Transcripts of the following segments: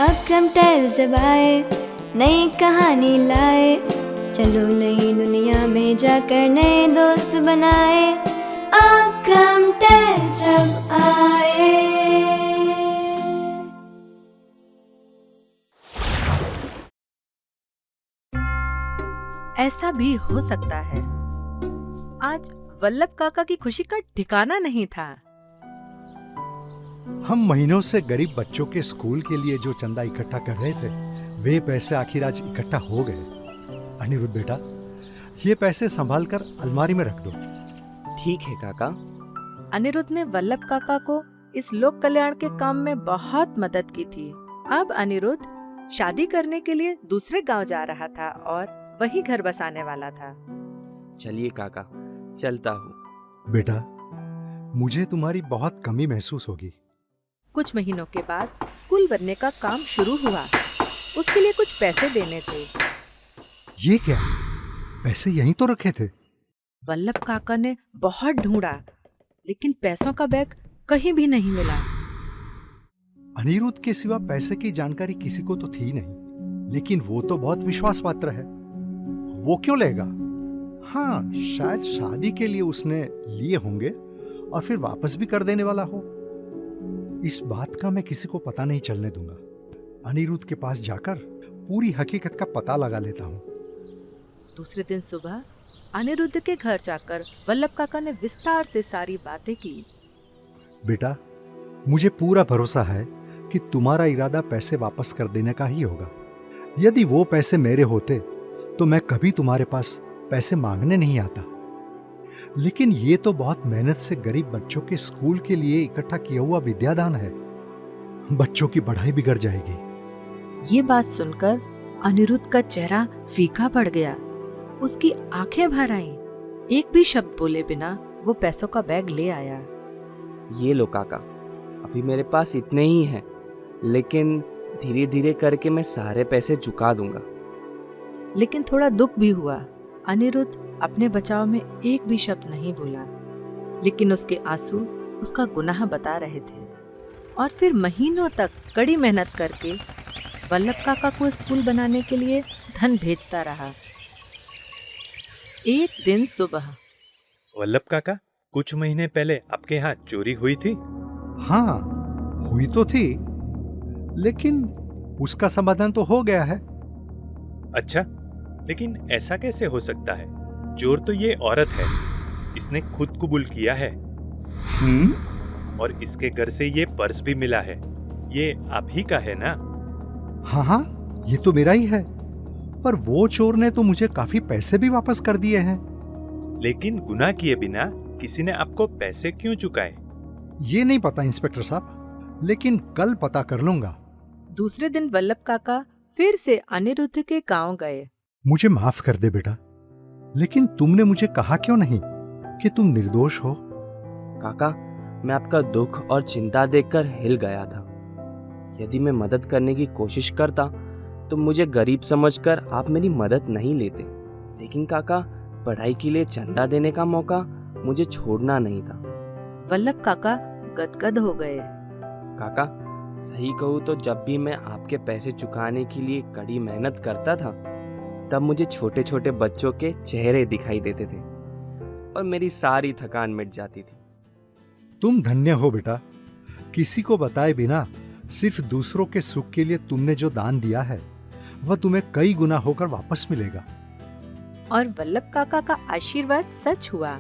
अक्रम tell जब आए, नई कहानी लाए, चलो नई दुनिया में जाकर नए दोस्त बनाए। अक्रम टेल जब आए। ऐसा भी हो सकता है। आज वल्लभ काका की खुशी का ठिकाना नहीं था। हम महीनों से गरीब बच्चों के स्कूल के लिए जो चंदा इकट्ठा कर रहे थे, वे पैसे आखिर आज इकट्ठा हो गए। अनिरुद्ध बेटा, ये पैसे संभाल कर अलमारी में रख दो। ठीक है काका। अनिरुद्ध ने वल्लभ काका को इस लोक कल्याण के काम में बहुत मदद की थी। अब अनिरुद्ध शादी करने के लिए दूसरे गांव जा रहा था और वही घर बसाने वाला था। चलिए काका, चलता हूँ। बेटा, मुझे तुम्हारी बहुत कमी महसूस होगी। कुछ महीनों के बाद स्कूल बनने का काम शुरू हुआ। उसके लिए कुछ पैसे देने थे। ये क्या? पैसे यहीं तो रखे थे। वल्लभ काका ने बहुत ढूंढा, लेकिन पैसों का बैग कहीं भी नहीं मिला। अनिरुद्ध के सिवा पैसे की जानकारी किसी को तो थी नहीं, लेकिन वो तो बहुत विश्वास पात्र है। वो क्यों लेगा? हाँ, शायद शादी के लिए उसने लिए होंगे और फिर वापस भी कर देने वाला हो। इस बात का मैं किसी को पता नहीं चलने दूंगा। अनिरुद्ध के पास जाकर पूरी हकीकत का पता लगा लेता हूँ। दूसरे दिन सुबह अनिरुद्ध के घर जाकर वल्लभ काका ने विस्तार से सारी बातें की। बेटा, मुझे पूरा भरोसा है कि तुम्हारा इरादा पैसे वापस कर देने का ही होगा। यदि वो पैसे मेरे होते तो मैं कभी तुम्हारे पास पैसे मांगने नहीं आता। लेकिन ये तो बहुत मेहनत से गरीब बच्चों के स्कूल के लिए इकट्ठा किया हुआ विद्यादान है। बच्चों की पढ़ाई बिगड़ जाएगी। ये बात सुनकर अनिरुद्ध का चेहरा फीका पड़ गया। उसकी आंखें भर आईं। एक भी शब्द बोले बिना वो पैसों का बैग ले आया। ये लो काका, अभी मेरे पास इतने ही हैं, लेकिन धीरे धीरे करके मैं सारे पैसे चुका दूंगा। लेकिन थोड़ा दुख भी हुआ। अनिरुद्ध अपने बचाव में एक भी शब्द नहीं बोला, लेकिन उसके आंसू उसका गुनाह बता रहे थे। और फिर महीनों तक कड़ी मेहनत करके वल्लभ काका को स्कूल बनाने के लिए धन भेजता रहा। एक दिन सुबह। वल्लभ काका, कुछ महीने पहले आपके यहाँ चोरी हुई थी? हाँ, हुई तो थी, लेकिन उसका समाधान तो हो गया है। अच्छा, लेकिन ऐसा कैसे हो सकता है? चोर तो ये औरत है, इसने खुद कबूल किया है। और इसके घर से ये पर्स भी मिला है। ये आप ही का है ना? हाँ हाँ, ये तो मेरा ही है। पर वो चोर ने तो मुझे काफी पैसे भी वापस कर दिए हैं। लेकिन गुनाह किए बिना किसी ने आपको पैसे क्यों चुकाए? ये नहीं पता इंस्पेक्टर साहब, लेकिन कल पता कर लूंगा। दूसरे दिन वल्लभ काका फिर से अनिरुद्ध के गांव गए। मुझे माफ कर दे बेटा, लेकिन तुमने मुझे कहा क्यों नहीं कि तुम निर्दोष हो? काका, मैं आपका दुख और चिंता देखकर हिल गया था। यदि मैं मदद करने की कोशिश करता तो मुझे गरीब समझकर आप मेरी मदद नहीं लेते। लेकिन काका, पढ़ाई के लिए चंदा देने का मौका मुझे छोड़ना नहीं था। वल्लभ काका गदगद हो गए। काका, सही कहूँ तो जब भी मैं आपके पैसे चुकाने के लिए कड़ी मेहनत करता था, तब मुझे छोटे छोटे बच्चों के चेहरे दिखाई देते थे और मेरी सारी थकान मिट जाती थी। तुम धन्य हो बेटा। किसी को बताए बिना सिर्फ दूसरों के सुख के लिए तुमने जो दान दिया है, वह तुम्हें कई गुना होकर वापस मिलेगा। और वल्लभ काका का आशीर्वाद सच हुआ।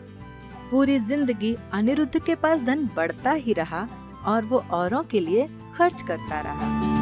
पूरी जिंदगी अनिरुद्ध के पास धन बढ़ता ही रहा और वो औरों के लिए खर्च करता रहा।